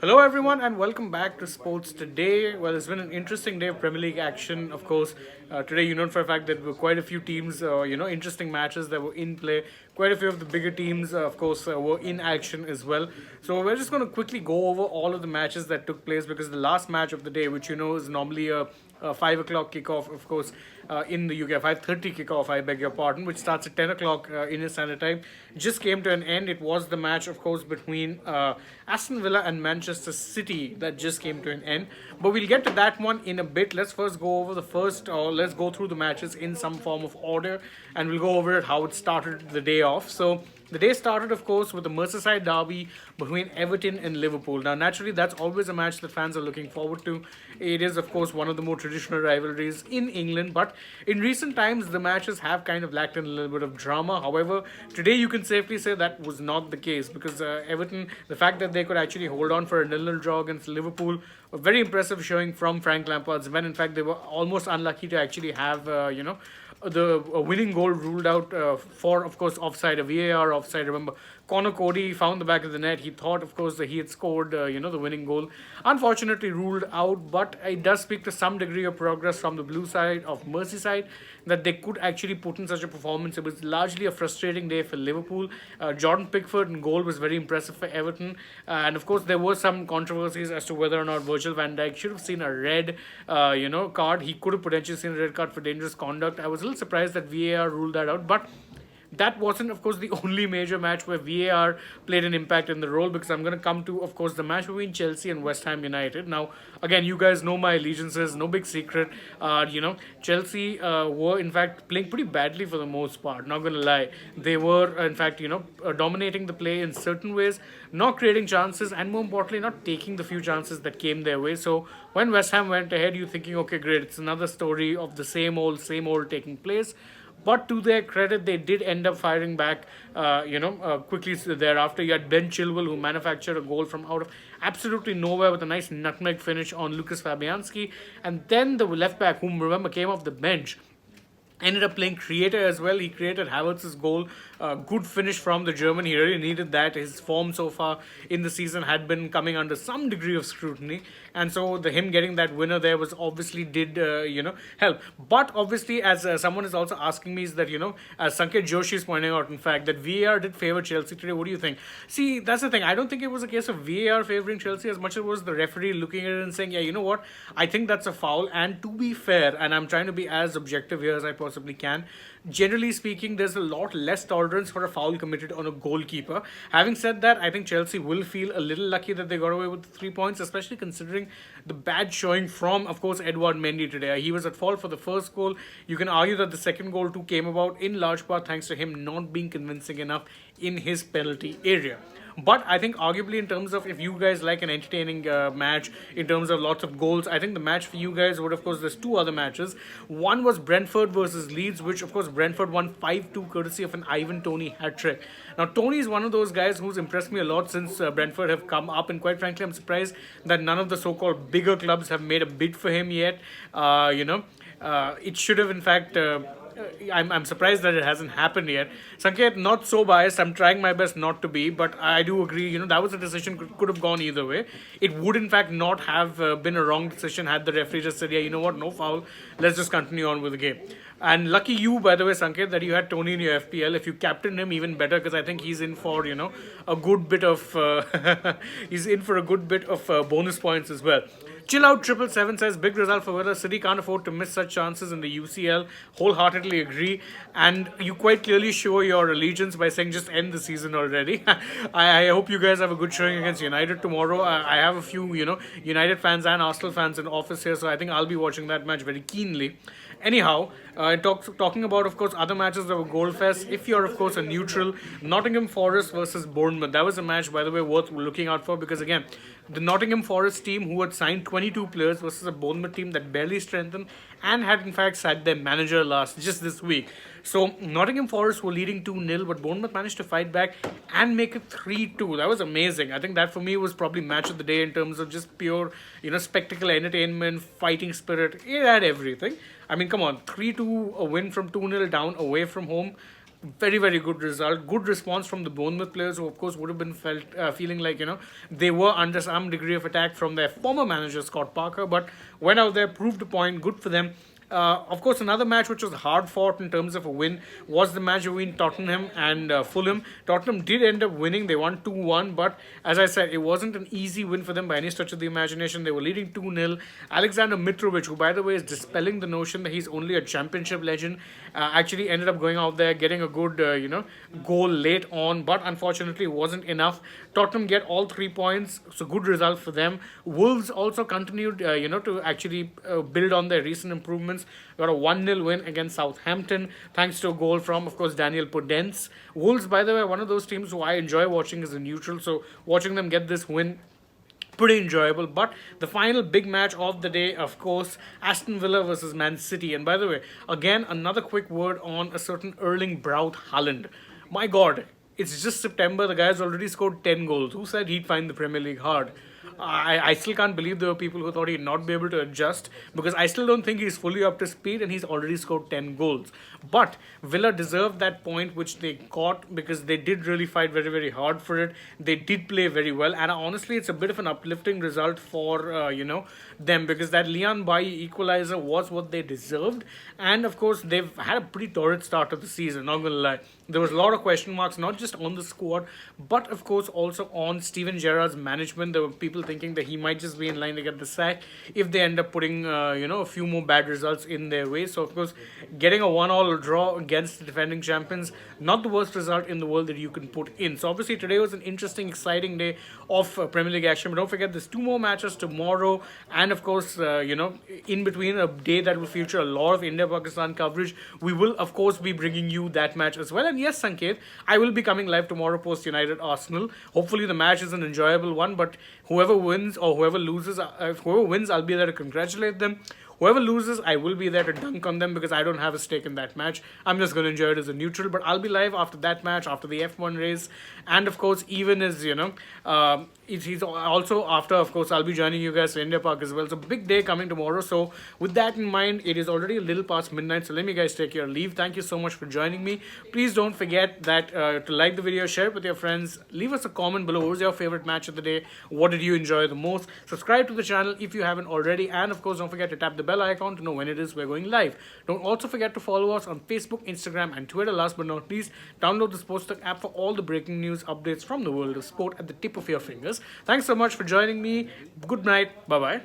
Hello, everyone, and welcome back to Sports Today. Well, it's been an interesting day of Premier League action. Of course, today you know for a fact that there were quite a few teams, interesting matches that were in play. Quite a few of the bigger teams, of course, were in action as well. So we're just going to quickly go over all of the matches that took place because the last match of the day, which you know is normally a 5 o'clock kickoff, of course, in the UK, 5:30 kickoff, I beg your pardon, which starts at 10 o'clock in his standard time, just came to an end. It was the match, of course, between Aston Villa and Manchester City that just came to an end. But we'll get to that one in a bit. Let's first go over the first, or let's go through the matches in some form of order, and we'll go over it how it started the day off. So the day started, of course, with the Merseyside derby between Everton and Liverpool. Now, naturally, that's always a match that fans are looking forward to. It is, of course, one of the more traditional rivalries in England, but in recent times, the matches have kind of lacked in a little bit of drama. However, today you can safely say that was not the case because Everton, the fact that they could actually hold on for a 0-0 draw against Liverpool, a very impressive showing from Frank Lampard's men. In fact, they were almost unlucky to actually have, the winning goal ruled out for, of course, offside, a VAR offside. Remember, Connor Cody found the back of the net. He thought, of course, that he had scored, the winning goal. Unfortunately, ruled out, but it does speak to some degree of progress from the blue side of Merseyside that they could actually put in such a performance. It was largely a frustrating day for Liverpool. Jordan Pickford in goal was very impressive for Everton. And of course, there were some controversies as to whether or not Virgil van Dijk should have seen a red, card. He could have potentially seen a red card for dangerous conduct. I was a little surprised that VAR ruled that out, but that wasn't, of course, the only major match where VAR played an impact in the role because I'm going to come to, of course, the match between Chelsea and West Ham United. Now, again, you guys know my allegiances, no big secret. Chelsea were, in fact, playing pretty badly for the most part, not going to lie. They were, in fact, dominating the play in certain ways, not creating chances, and more importantly, not taking the few chances that came their way. So, when West Ham went ahead, you're thinking, okay, great, it's another story of the same old taking place. But to their credit, they did end up firing back, quickly thereafter. You had Ben Chilwell, who manufactured a goal from out of absolutely nowhere with a nice nutmeg finish on Lucas Fabianski. And then the left back, whom remember came off the bench, ended up playing creator as well. He created Havertz's goal. Good finish from the German. He really needed that. His form so far in the season had been coming under some degree of scrutiny, and so him getting that winner there was obviously did help. But obviously, as someone is also asking me, is that as Sanket Joshi is pointing out, in fact, that VAR did favor Chelsea today. What do you think? See, that's the thing. I don't think it was a case of VAR favoring Chelsea as much as it was the referee looking at it and saying, yeah, you know what? I think that's a foul. And to be fair, and I'm trying to be as objective here as I possibly can, generally speaking, there's a lot less tolerance for a foul committed on a goalkeeper. Having said that, I think Chelsea will feel a little lucky that they got away with 3 points, especially considering the bad showing from, of course, Edouard Mendy today. He was at fault for the first goal. You can argue that the second goal too came about in large part thanks to him not being convincing enough in his penalty area. But I think, arguably, in terms of if you guys like an entertaining match, in terms of lots of goals, I think the match for you guys would, of course, there's two other matches. One was Brentford versus Leeds, which, of course, Brentford won 5-2 courtesy of an Ivan Toney hat trick. Now, Toney is one of those guys who's impressed me a lot since Brentford have come up, and quite frankly, I'm surprised that none of the so called bigger clubs have made a bid for him yet. It should have, in fact. I'm surprised that it hasn't happened yet. Sanket, not so biased. I'm trying my best not to be, but I do agree. That was a decision could have gone either way. It would, in fact, not have been a wrong decision had the referee just said, yeah, you know what, no foul. Let's just continue on with the game. And lucky you, by the way, Sanket, that you had Tony in your FPL. If you captained him, even better, because I think he's in for a good bit of he's in for a good bit of bonus points as well. Chill out 777 says big result for Villa. City can't afford to miss such chances in the UCL. Wholeheartedly agree, and you quite clearly show your allegiance by saying just end the season already. I hope you guys have a good showing against United tomorrow. I have a few United fans and Arsenal fans in office here, so I think I'll be watching that match very keenly. Anyhow, talking about, of course, other matches that were goal fest. If you're, of course, a neutral, Nottingham Forest versus Bournemouth. That was a match, by the way, worth looking out for because, again, the Nottingham Forest team, who had signed 22 players, versus a Bournemouth team that barely strengthened and had, in fact, sacked their manager just this week. So, Nottingham Forest were leading 2-0, but Bournemouth managed to fight back and make it 3-2. That was amazing. I think that, for me, was probably match of the day in terms of just pure, spectacle, entertainment, fighting spirit. It had everything. I mean, come on, 3-2, a win from 2-0 down away from home. Very, very good result. Good response from the Bournemouth players, who of course would have been feeling like they were under some degree of attack from their former manager Scott Parker, but went out there, proved a point. Good for them. Of course, another match which was hard fought in terms of a win was the match between Tottenham and Fulham. Tottenham did end up winning. They won 2-1, but as I said, it wasn't an easy win for them by any stretch of the imagination. They were leading 2-0. Alexander Mitrovic, who by the way is dispelling the notion that he's only a championship legend, actually ended up going out there, getting a good goal late on, but unfortunately it wasn't enough. Tottenham get all 3 points, so good result for them. Wolves also continued to actually build on their recent improvements. Got a 1-0 win against Southampton thanks to a goal from, of course, Daniel Podence. Wolves, by the way, one of those teams who I enjoy watching as a neutral, so watching them get this win, pretty enjoyable. But the final big match of the day, of course, Aston Villa versus Man City. And by the way, again, another quick word on a certain Erling Braut Haaland. My God, it's just September. The guy's already scored 10 goals. Who said he'd find the Premier League hard? I still can't believe there were people who thought he'd not be able to adjust, because I still don't think he's fully up to speed, and he's already scored 10 goals. But Villa deserved that point which they got, because they did really fight very, very hard for it. They did play very well, and honestly, it's a bit of an uplifting result for them, because that Leon Bailly equalizer was what they deserved. And of course, they've had a pretty torrid start of the season, not gonna lie. There was a lot of question marks, not just on the squad, but of course also on Steven Gerrard's management. There were people thinking that he might just be in line to get the sack if they end up putting a few more bad results in their way. So of course, getting a 1-1 draw against the defending champions, not the worst result in the world that you can put in. So obviously today was an interesting, exciting day of Premier League action. But don't forget, there's 2 more matches tomorrow, and of course in between, a day that will feature a lot of India-Pakistan coverage. We will of course be bringing you that match as well. And yes, Sanket, I will be coming live tomorrow post United Arsenal. Hopefully the match is an enjoyable one, but whoever wins or whoever loses, whoever wins, I'll be there to congratulate them. Whoever loses, I will be there to dunk on them, because I don't have a stake in that match. I'm just going to enjoy it as a neutral. But I'll be live after that match, after the F1 race, and of course, even as he's also after, of course, I'll be joining you guys for India Park as well. So big day coming tomorrow. So with that in mind, it is already a little past midnight. So let me guys take your leave. Thank you so much for joining me. Please don't forget that to like the video, share it with your friends, leave us a comment below. What was your favorite match of the day? What did you enjoy the most? Subscribe to the channel if you haven't already, and of course, don't forget to tap the bell icon to know when it is we're going live. Don't also forget to follow us on Facebook, Instagram, and Twitter. Last but not least, download the SportsTalk app for all the breaking news updates from the world of sport at the tip of your fingers. Thanks so much for joining me. Good night. Bye bye.